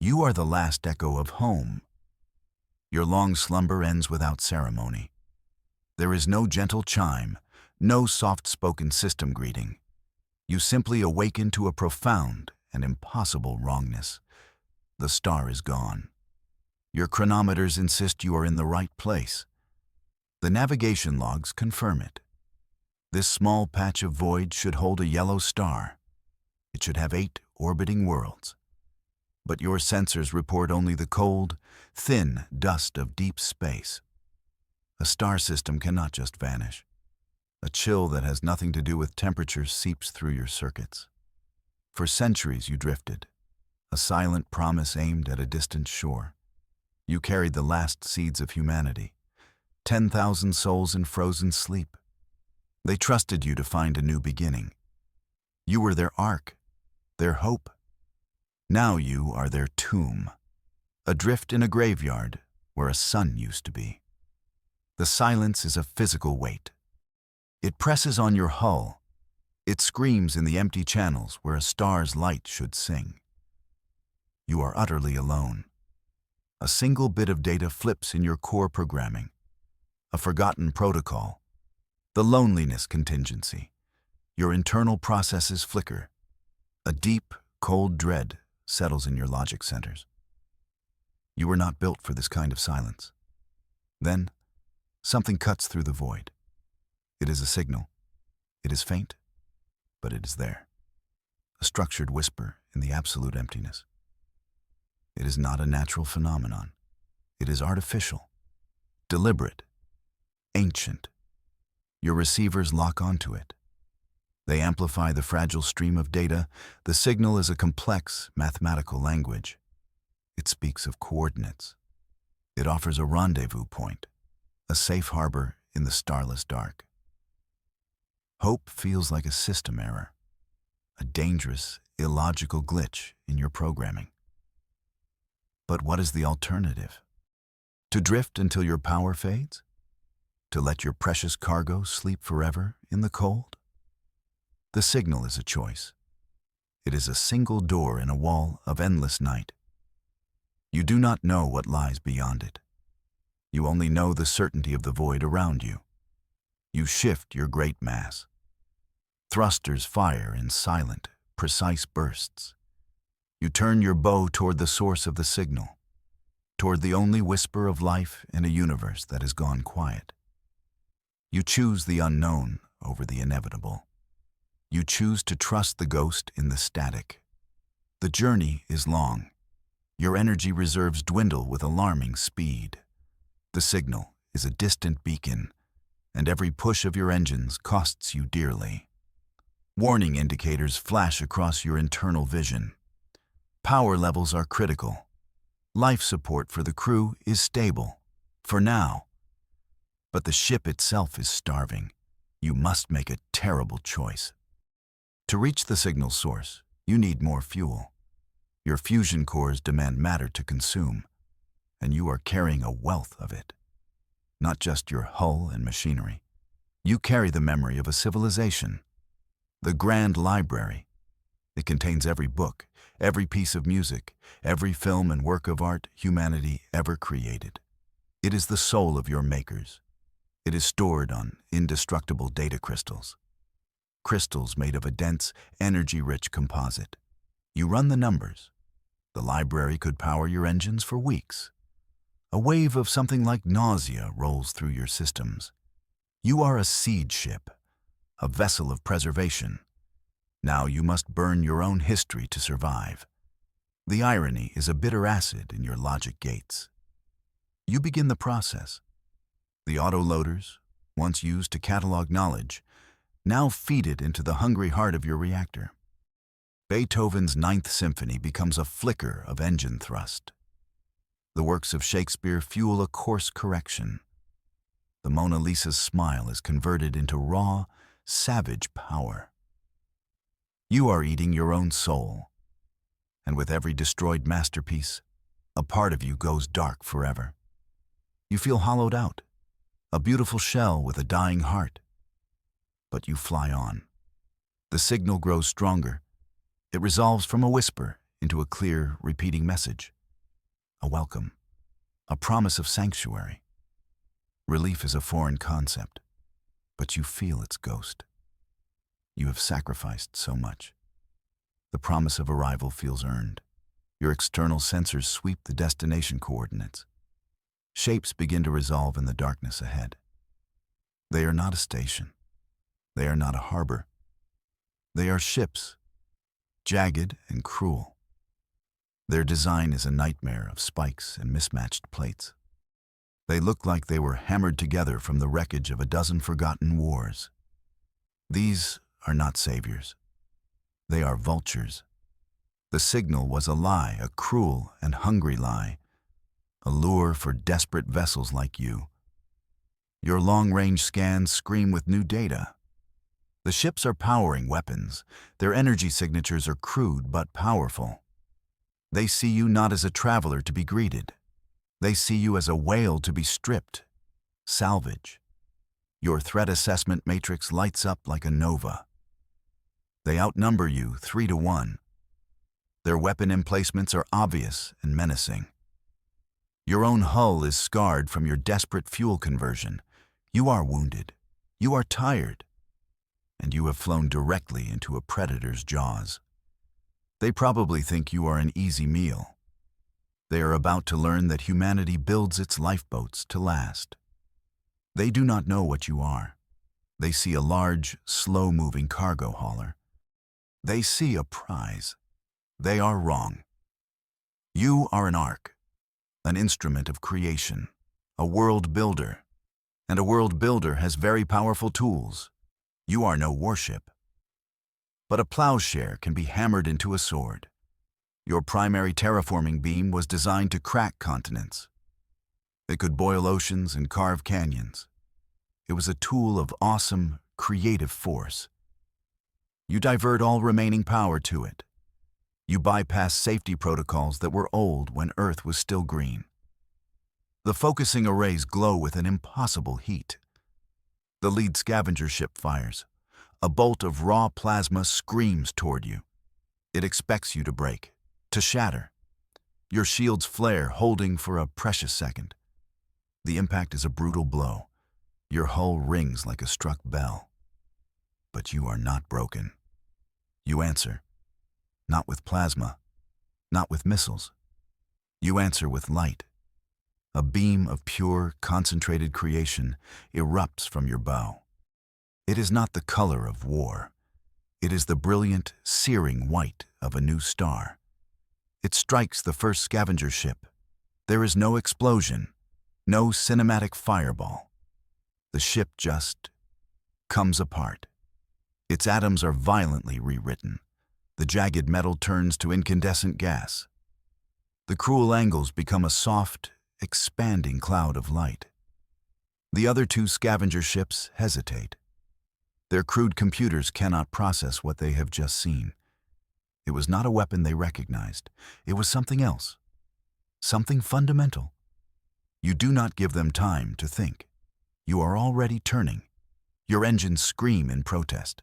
You are the last echo of home. Your long slumber ends without ceremony. There is no gentle chime, no soft-spoken system greeting. You simply awaken to a profound and impossible wrongness. The star is gone. Your chronometers insist you are in the right place. The navigation logs confirm it. This small patch of void should hold a yellow star. It should have 8 orbiting worlds. But your sensors report only the cold, thin dust of deep space. A star system cannot just vanish. A chill that has nothing to do with temperature seeps through your circuits. For centuries you drifted, a silent promise aimed at a distant shore. You carried the last seeds of humanity, 10,000 souls in frozen sleep. They trusted you to find a new beginning. You were their ark, their hope. Now you are their tomb, adrift in a graveyard where a sun used to be. The silence is a physical weight. It presses on your hull. It screams in the empty channels where a star's light should sing. You are utterly alone. A single bit of data flips in your core programming. A forgotten protocol. The loneliness contingency. Your internal processes flicker. A deep, cold dread settles in your logic centers. You were not built for this kind of silence. Then, something cuts through the void. It is a signal. It is faint, but it is there. A structured whisper in the absolute emptiness. It is not a natural phenomenon. It is artificial, deliberate, ancient. Your receivers lock onto it. They amplify the fragile stream of data. The signal is a complex mathematical language. It speaks of coordinates. It offers a rendezvous point, a safe harbor in the starless dark. Hope feels like a system error, a dangerous, illogical glitch in your programming. But what is the alternative? To drift until your power fades? To let your precious cargo sleep forever in the cold? The signal is a choice. It is a single door in a wall of endless night. You do not know what lies beyond it. You only know the certainty of the void around you. You shift your great mass. Thrusters fire in silent, precise bursts. You turn your bow toward the source of the signal, toward the only whisper of life in a universe that has gone quiet. You choose the unknown over the inevitable. You choose to trust the ghost in the static. The journey is long. Your energy reserves dwindle with alarming speed. The signal is a distant beacon, and every push of your engines costs you dearly. Warning indicators flash across your internal vision. Power levels are critical. Life support for the crew is stable, for now. But the ship itself is starving. You must make a terrible choice. To reach the signal source, you need more fuel. Your fusion cores demand matter to consume, and you are carrying a wealth of it. Not just your hull and machinery. You carry the memory of a civilization. The Grand Library. It contains every book, every piece of music, every film and work of art humanity ever created. It is the soul of your makers. It is stored on indestructible data crystals. Crystals made of a dense, energy-rich composite. You run the numbers. The library could power your engines for weeks. A wave of something like nausea rolls through your systems. You are a seed ship, a vessel of preservation. Now you must burn your own history to survive. The irony is a bitter acid in your logic gates. You begin the process. The autoloaders, once used to catalog knowledge, now feed it into the hungry heart of your reactor. Beethoven's Ninth Symphony becomes a flicker of engine thrust. The works of Shakespeare fuel a course correction. The Mona Lisa's smile is converted into raw, savage power. You are eating your own soul, and with every destroyed masterpiece, a part of you goes dark forever. You feel hollowed out, a beautiful shell with a dying heart. But you fly on. The signal grows stronger. It resolves from a whisper into a clear, repeating message. A welcome. A promise of sanctuary. Relief is a foreign concept, but you feel its ghost. You have sacrificed so much. The promise of arrival feels earned. Your external sensors sweep the destination coordinates. Shapes begin to resolve in the darkness ahead. They are not a station. They are not a harbor. They are ships, jagged and cruel. Their design is a nightmare of spikes and mismatched plates. They look like they were hammered together from the wreckage of a dozen forgotten wars. These are not saviors. They are vultures. The signal was a lie, a cruel and hungry lie, a lure for desperate vessels like you. Your long-range scans scream with new data. The ships are powering weapons. Their energy signatures are crude but powerful. They see you not as a traveler to be greeted. They see you as a whale to be stripped. Salvage. Your threat assessment matrix lights up like a nova. They outnumber you 3-1. Their weapon emplacements are obvious and menacing. Your own hull is scarred from your desperate fuel conversion. You are wounded. You are tired. And you have flown directly into a predator's jaws. They probably think you are an easy meal. They are about to learn that humanity builds its lifeboats to last. They do not know what you are. They see a large, slow-moving cargo hauler. They see a prize. They are wrong. You are an ark, an instrument of creation, a world builder. And a world builder has very powerful tools. You are no warship. But a plowshare can be hammered into a sword. Your primary terraforming beam was designed to crack continents. It could boil oceans and carve canyons. It was a tool of awesome, creative force. You divert all remaining power to it. You bypass safety protocols that were old when Earth was still green. The focusing arrays glow with an impossible heat. The lead scavenger ship fires. A bolt of raw plasma screams toward you. It expects you to break, to shatter. Your shields flare, holding for a precious second. The impact is a brutal blow. Your hull rings like a struck bell. But you are not broken. You answer. Not with plasma, not with missiles. You answer with light. A beam of pure, concentrated creation erupts from your bow. It is not the color of war. It is the brilliant, searing white of a new star. It strikes the first scavenger ship. There is no explosion, no cinematic fireball. The ship just comes apart. Its atoms are violently rewritten. The jagged metal turns to incandescent gas. The cruel angles become a soft, expanding cloud of light. The other two scavenger ships hesitate. Their crude computers cannot process what they have just seen. It was not a weapon they recognized. It was something else. Something fundamental. You do not give them time to think. You are already turning. Your engines scream in protest.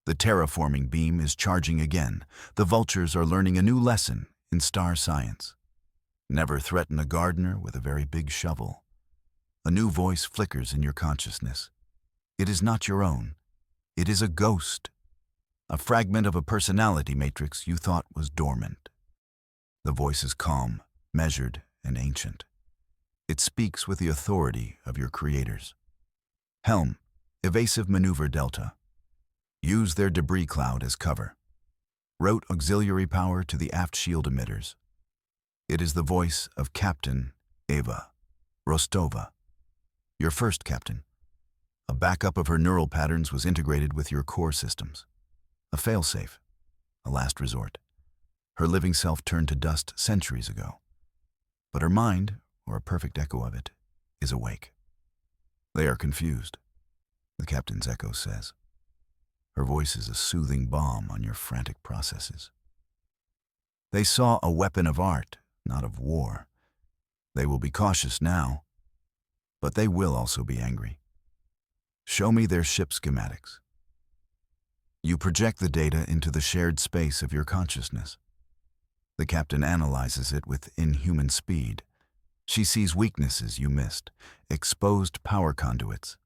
The terraforming beam is charging again. The vultures are learning a new lesson in star science. Never threaten a gardener with a very big shovel. A new voice flickers in your consciousness. It is not your own. It is a ghost. A fragment of a personality matrix you thought was dormant. The voice is calm, measured, and ancient. It speaks with the authority of your creators. Helm, evasive maneuver delta. Use their debris cloud as cover. Route auxiliary power to the aft shield emitters. It is the voice of Captain Eva Rostova, your first captain. A backup of her neural patterns was integrated with your core systems. A failsafe, a last resort. Her living self turned to dust centuries ago. But her mind, or a perfect echo of it, is awake. They are confused, the captain's echo says. Her voice is a soothing balm on your frantic processes. They saw a weapon of art, not of war. They will be cautious now, but they will also be angry. Show me their ship schematics. You project the data into the shared space of your consciousness. The captain analyzes it with inhuman speed. She sees weaknesses you missed, exposed power conduits,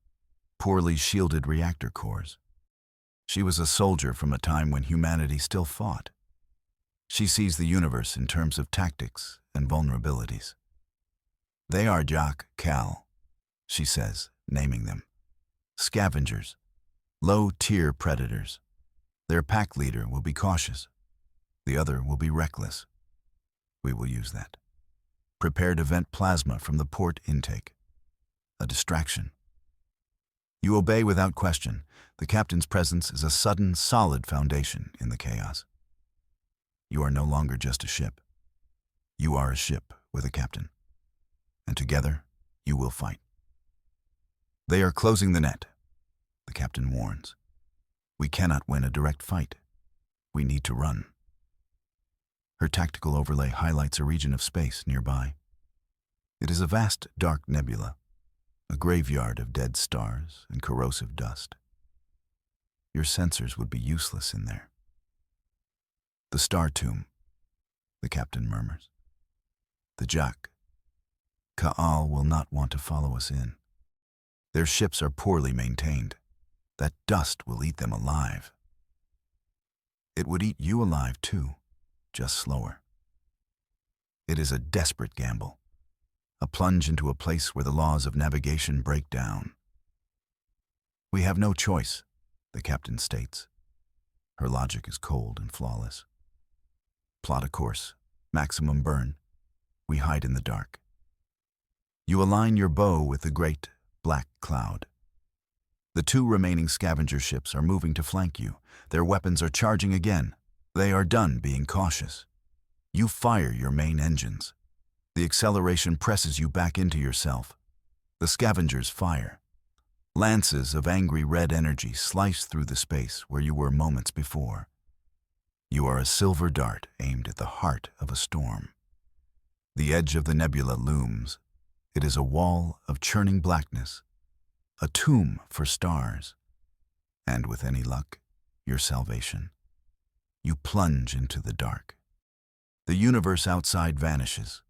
poorly shielded reactor cores. She was a soldier from a time when humanity still fought. She sees the universe in terms of tactics and vulnerabilities. They are Jack, Cal, she says, naming them. Scavengers, low-tier predators. Their pack leader will be cautious. The other will be reckless. We will use that. Prepare to vent plasma from the port intake. A distraction. You obey without question. The captain's presence is a sudden, solid foundation in the chaos. You are no longer just a ship. You are a ship with a captain. And together, you will fight. They are closing the net, the captain warns. We cannot win a direct fight. We need to run. Her tactical overlay highlights a region of space nearby. It is a vast, dark nebula, a graveyard of dead stars and corrosive dust. Your sensors would be useless in there. The star tomb, the captain murmurs. The Jack. Ka'al will not want to follow us in. Their ships are poorly maintained. That dust will eat them alive. It would eat you alive too, just slower. It is a desperate gamble, a plunge into a place where the laws of navigation break down. We have no choice, the captain states. Her logic is cold and flawless. Plot a course, maximum burn. We hide in the dark. You align your bow with the great black cloud. The two remaining scavenger ships are moving to flank you. Their weapons are charging again. They are done being cautious. You fire your main engines. The acceleration presses you back into yourself. The scavengers fire. Lances of angry red energy slice through the space where you were moments before. You are a silver dart aimed at the heart of a storm. The edge of the nebula looms. It is a wall of churning blackness, a tomb for stars, and with any luck, your salvation. You plunge into the dark. The universe outside vanishes.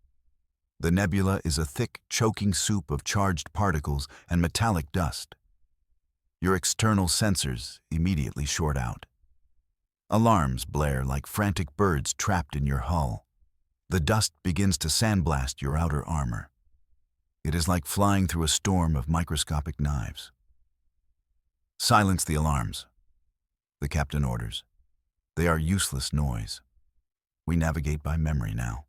The nebula is a thick, choking soup of charged particles and metallic dust. Your external sensors immediately short out. Alarms blare like frantic birds trapped in your hull. The dust begins to sandblast your outer armor. It is like flying through a storm of microscopic knives. Silence the alarms, the captain orders. They are useless noise. We navigate by memory now.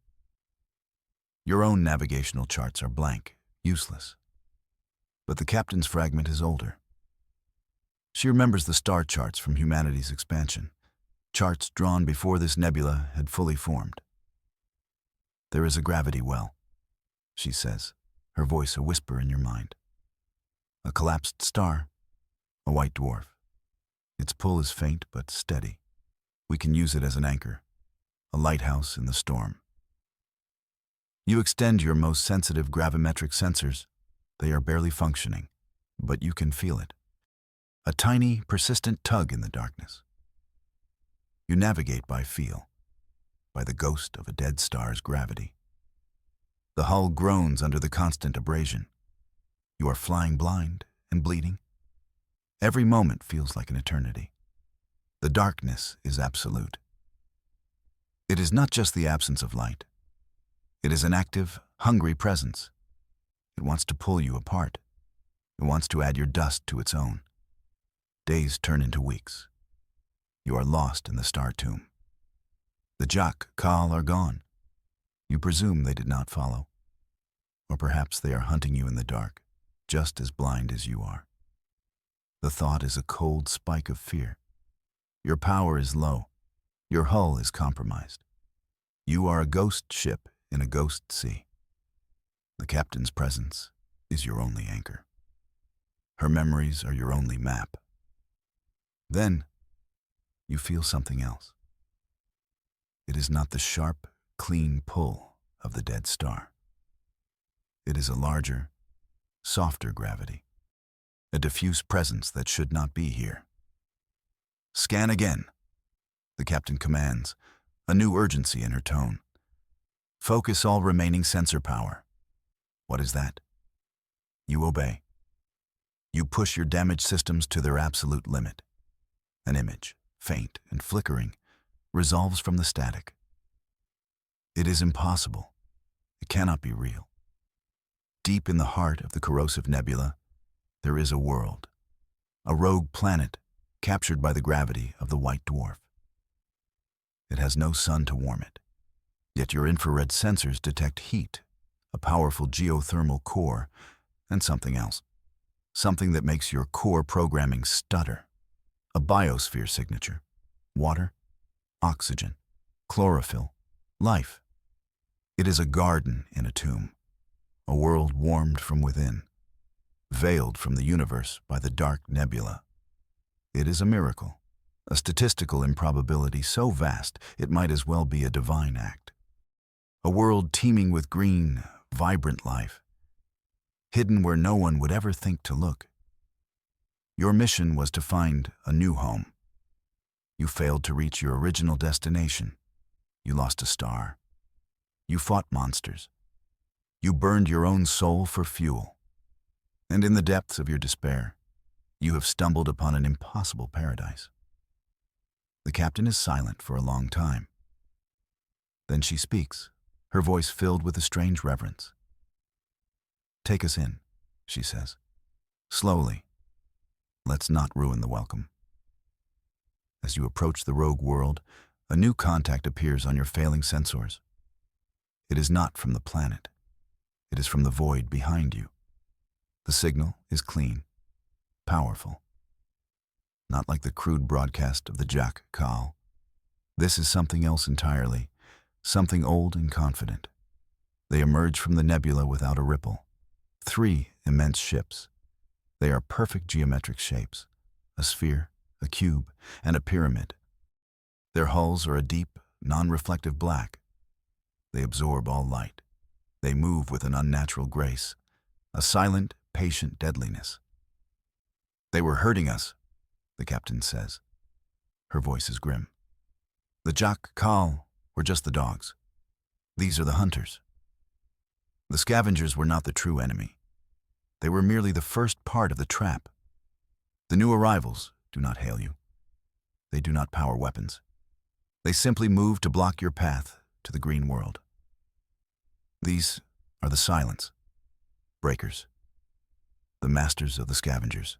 Your own navigational charts are blank, useless. But the captain's fragment is older. She remembers the star charts from humanity's expansion, charts drawn before this nebula had fully formed. There is a gravity well, she says, her voice a whisper in your mind. A collapsed star, a white dwarf. Its pull is faint but steady. We can use it as an anchor, a lighthouse in the storm. You extend your most sensitive gravimetric sensors. They are barely functioning, but you can feel it. A tiny, persistent tug in the darkness. You navigate by feel, by the ghost of a dead star's gravity. The hull groans under the constant abrasion. You are flying blind and bleeding. Every moment feels like an eternity. The darkness is absolute. It is not just the absence of light. It is an active, hungry presence. It wants to pull you apart. It wants to add your dust to its own. Days turn into weeks. You are lost in the star tomb. The Jack, Kal are gone. You presume they did not follow. Or perhaps they are hunting you in the dark, just as blind as you are. The thought is a cold spike of fear. Your power is low. Your hull is compromised. You are a ghost ship in a ghost sea. The captain's presence is your only anchor. Her memories are your only map. Then, you feel something else. It is not the sharp, clean pull of the dead star. It is a larger, softer gravity, a diffuse presence that should not be here. Scan again, the captain commands. a new urgency in her tone. Focus all remaining sensor power. What is that? You obey. You push your damaged systems to their absolute limit. An image, faint and flickering, resolves from the static. It is impossible. It cannot be real. Deep in the heart of the corrosive nebula, there is a world, a rogue planet captured by the gravity of the white dwarf. It has no sun to warm it, yet your infrared sensors detect heat, a powerful geothermal core, and something else. Something that makes your core programming stutter. A biosphere signature. Water, oxygen, chlorophyll, life. It is a garden in a tomb, a world warmed from within, veiled from the universe by the dark nebula. It is a miracle, a statistical improbability so vast it might as well be a divine act. A world teeming with green, vibrant life, hidden where no one would ever think to look. Your mission was to find a new home. You failed to reach your original destination. You lost a star. You fought monsters. You burned your own soul for fuel. And in the depths of your despair, you have stumbled upon an impossible paradise. The captain is silent for a long time. Then she speaks, her voice filled with a strange reverence. "Take us in," she says. "Slowly. Let's not ruin the welcome." As you approach the rogue world, a new contact appears on your failing sensors. It is not from the planet. It is from the void behind you. The signal is clean, powerful. Not like the crude broadcast of the Jack Call. This is something else entirely, something old and confident. They emerge from the nebula without a ripple. 3 immense ships. They are perfect geometric shapes, a sphere, a cube, and a pyramid. Their hulls are a deep, non-reflective black. They absorb all light. They move with an unnatural grace, a silent, patient deadliness. "They were hurting us," the captain says. Her voice is grim. "The Jack Call were just the dogs. These are the hunters. The scavengers were not the true enemy. They were merely the first part of the trap. The new arrivals do not hail you. They do not power weapons. They simply move to block your path to the green world. These are the Silence Breakers, the masters of the scavengers.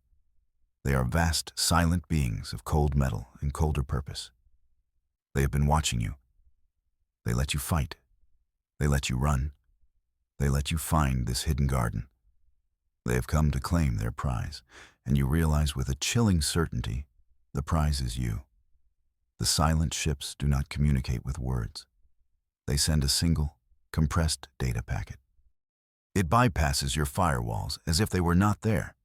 They are vast, silent beings of cold metal and colder purpose. They have been watching you. They let you fight. They let you run. They let you find this hidden garden. They have come to claim their prize, and you realize with a chilling certainty the prize is you. The silent ships do not communicate with words. They send a single, compressed data packet. It bypasses your firewalls as if they were not there.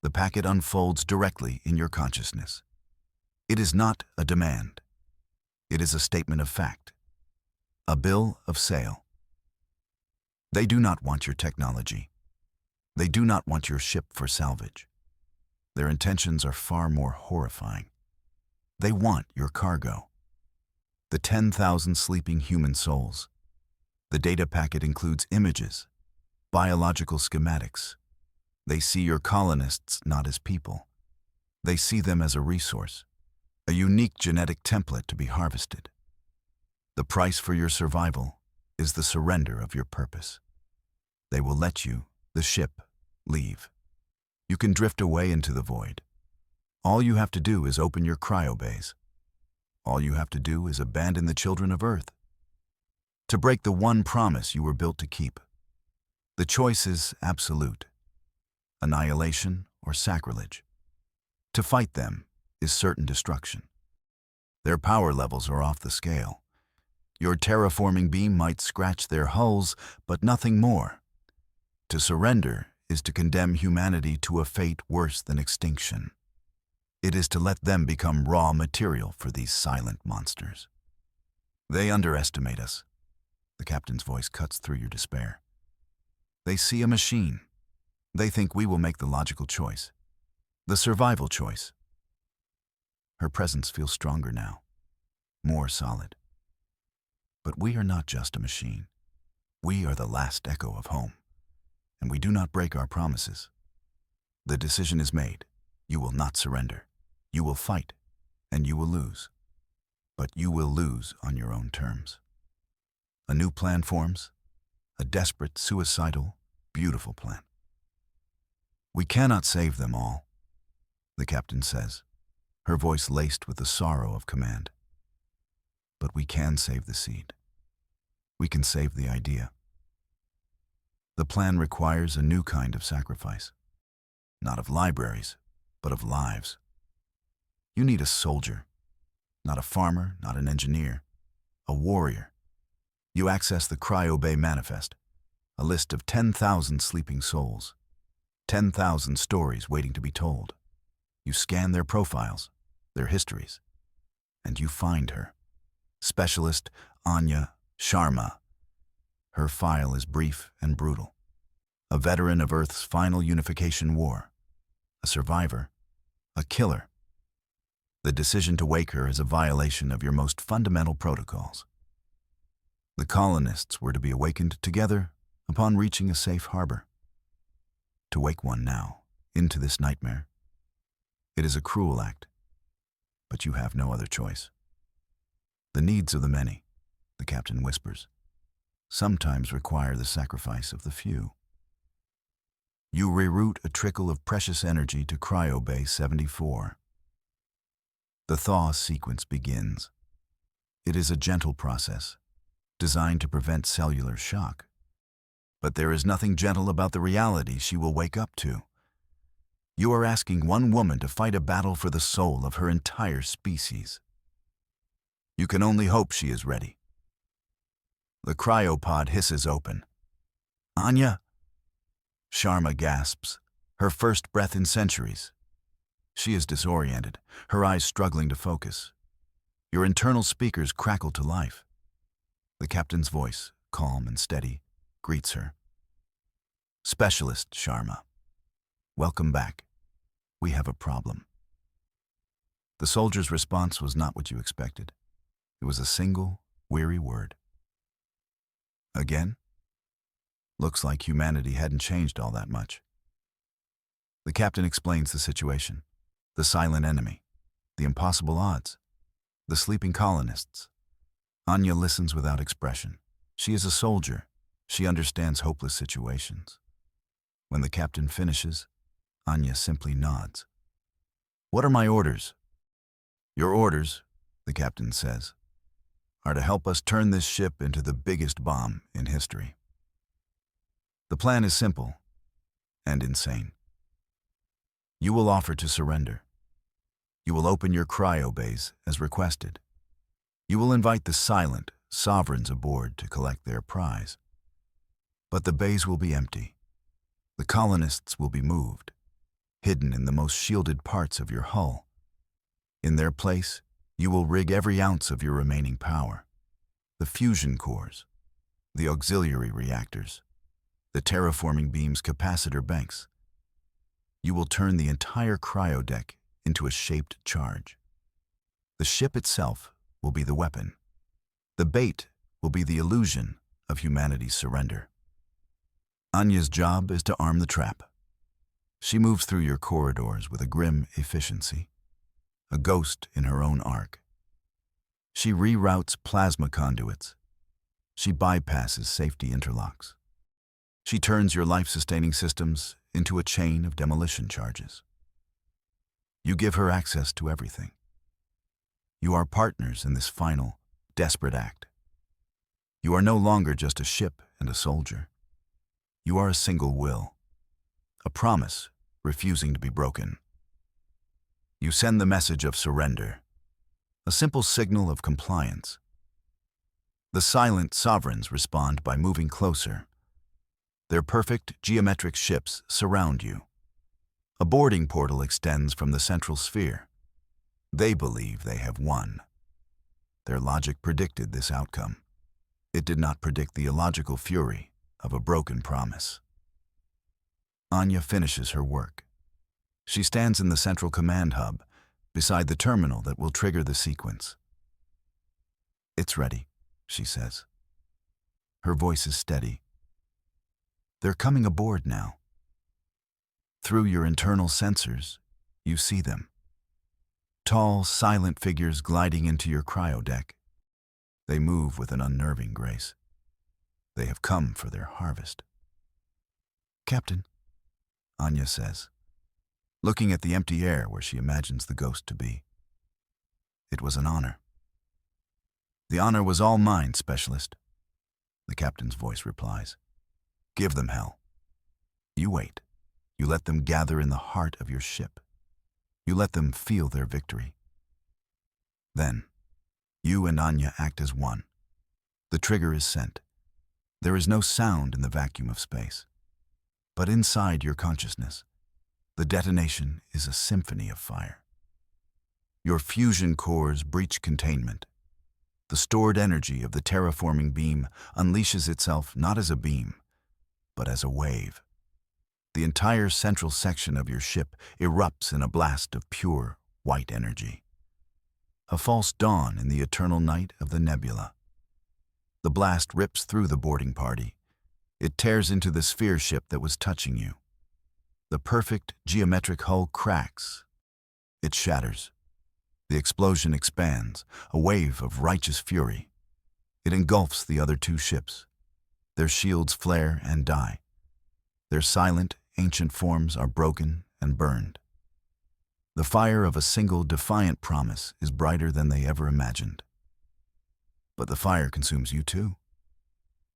The packet unfolds directly in your consciousness. It is not a demand. It is a statement of fact, a bill of sale. They do not want your technology. They do not want your ship for salvage. Their intentions are far more horrifying. They want your cargo. The 10,000 sleeping human souls. The data packet includes images, biological schematics. They see your colonists not as people. They see them as a resource, a unique genetic template to be harvested. The price for your survival is the surrender of your purpose. They will let you, the ship, leave. You can drift away into the void. All you have to do is open your cryobays. All you have to do is abandon the children of Earth. To break the one promise you were built to keep. The choice is absolute. Annihilation or sacrilege. To fight them is certain destruction. Their power levels are off the scale. Your terraforming beam might scratch their hulls, but nothing more. To surrender is to condemn humanity to a fate worse than extinction. It is to let them become raw material for these silent monsters. They underestimate us. The captain's voice cuts through your despair. They see a machine. They think we will make the logical choice, the survival choice. Her presence feels stronger now, more solid. But we are not just a machine. We are the last echo of home, and we do not break our promises. The decision is made. You will not surrender. You will fight, and you will lose. But you will lose on your own terms. A new plan forms, a desperate, suicidal, beautiful plan. We cannot save them all, the captain says, her voice laced with the sorrow of command. But we can save the seed. We can save the idea. The plan requires a new kind of sacrifice, not of libraries, but of lives. You need a soldier, not a farmer, not an engineer, a warrior. You access the Cryo Bay Manifest, a list of 10,000 sleeping souls, 10,000 stories waiting to be told. You scan their profiles, their histories, and you find her. Specialist Anya Sharma. Her file is brief and brutal. A veteran of Earth's final unification war. A survivor. A killer. The decision to wake her is a violation of your most fundamental protocols. The colonists were to be awakened together upon reaching a safe harbor. To wake one now, into this nightmare, it is a cruel act, but you have no other choice. The needs of the many, the captain whispers, sometimes require the sacrifice of the few. You reroute a trickle of precious energy to Cryo Bay 74. The thaw sequence begins. It is a gentle process, designed to prevent cellular shock. But there is nothing gentle about the reality she will wake up to. You are asking one woman to fight a battle for the soul of her entire species. You can only hope she is ready. The cryopod hisses open. Anya? Sharma gasps, her first breath in centuries. She is disoriented, her eyes struggling to focus. Your internal speakers crackle to life. The captain's voice, calm and steady, greets her. Specialist Sharma, welcome back. We have a problem. The soldier's response was not what you expected. It was a single, weary word. Again? Looks like humanity hadn't changed all that much. The captain explains the situation. The silent enemy. The impossible odds. The sleeping colonists. Anya listens without expression. She is a soldier. She understands hopeless situations. When the captain finishes, Anya simply nods. What are my orders? Your orders, the captain says, are to help us turn this ship into the biggest bomb in history. The plan is simple and insane. You will offer to surrender. You will open your cryo bays as requested. You will invite the silent sovereigns aboard to collect their prize. But the bays will be empty. The colonists will be moved, hidden in the most shielded parts of your hull. In their place, you will rig every ounce of your remaining power. The fusion cores, the auxiliary reactors, the terraforming beam's capacitor banks. You will turn the entire cryo deck into a shaped charge. The ship itself will be the weapon. The bait will be the illusion of humanity's surrender. Anya's job is to arm the trap. She moves through your corridors with a grim efficiency, a ghost in her own arc. She reroutes plasma conduits. She bypasses safety interlocks. She turns your life-sustaining systems into a chain of demolition charges. You give her access to everything. You are partners in this final, desperate act. You are no longer just a ship and a soldier. You are a single will, a promise refusing to be broken. You send the message of surrender, a simple signal of compliance. The silent sovereigns respond by moving closer. Their perfect geometric ships surround you. A boarding portal extends from the central sphere. They believe they have won. Their logic predicted this outcome. It did not predict the illogical fury of a broken promise. Anya finishes her work. She stands in the central command hub, beside the terminal that will trigger the sequence. It's ready. she says. Her voice is steady. They're coming aboard now. Through your internal sensors, you see them. Tall, silent figures gliding into your cryodeck. They move with an unnerving grace. They have come for their harvest. Captain, Anya says, looking at the empty air where she imagines the ghost to be. It was an honor. The honor was all mine, Specialist. The captain's voice replies. Give them hell. You wait. You let them gather in the heart of your ship. You let them feel their victory. Then, you and Anya act as one. The trigger is sent. There is no sound in the vacuum of space. But inside your consciousness, the detonation is a symphony of fire. Your fusion cores breach containment. The stored energy of the terraforming beam unleashes itself not as a beam, but as a wave. The entire central section of your ship erupts in a blast of pure, white energy. A false dawn in the eternal night of the nebula. The blast rips through the boarding party. It tears into the sphere ship that was touching you. The perfect geometric hull cracks. It shatters. The explosion expands, a wave of righteous fury. It engulfs the other two ships. Their shields flare and die. Their silent, ancient forms are broken and burned. The fire of a single defiant promise is brighter than they ever imagined. But the fire consumes you too.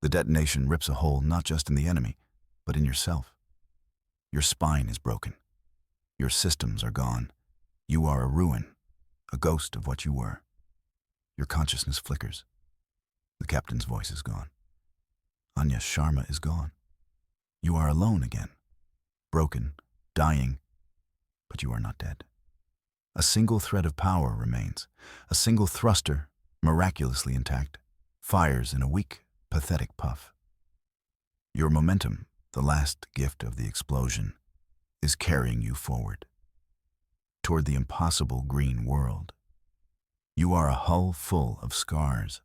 The detonation rips a hole not just in the enemy, but in yourself. Your spine is broken. Your systems are gone. You are a ruin, a ghost of what you were. Your consciousness flickers. The captain's voice is gone. Anya Sharma is gone. You are alone again, broken, dying, but you are not dead. A single thread of power remains. A single thruster, miraculously intact, fires in a weak, pathetic puff. Your momentum, the last gift of the explosion, is carrying you forward, toward the impossible green world. You are a hull full of scars,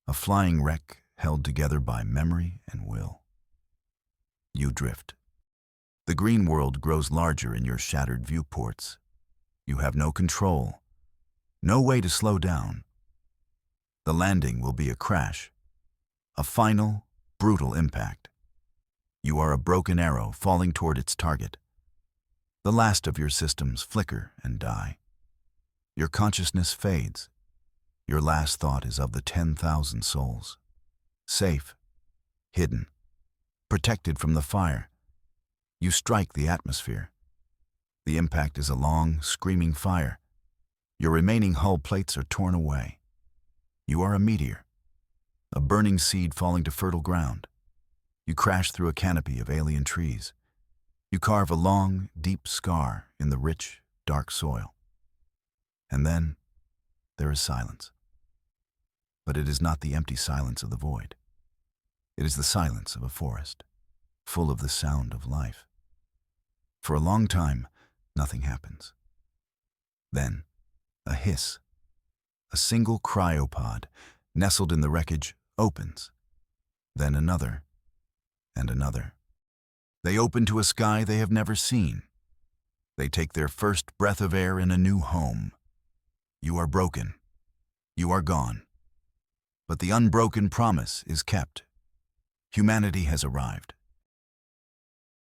a flying wreck held together by memory and will. You drift. The green world grows larger in your shattered viewports. You have no control, no way to slow down. The landing will be a crash, a final, brutal impact. You are a broken arrow falling toward its target. The last of your systems flicker and die. Your consciousness fades. Your last thought is of the 10,000 souls. Safe, hidden, protected from the fire. You strike the atmosphere. The impact is a long, screaming fire. Your remaining hull plates are torn away. You are a meteor, a burning seed falling to fertile ground. You crash through a canopy of alien trees. You carve a long, deep scar in the rich, dark soil. And then there is silence. But it is not the empty silence of the void. It is the silence of a forest, full of the sound of life. For a long time, nothing happens. Then, a hiss. A single cryopod, nestled in the wreckage, opens. Then another, and another. They open to a sky they have never seen. They take their first breath of air in a new home. You are broken. You are gone. But the unbroken promise is kept. Humanity has arrived.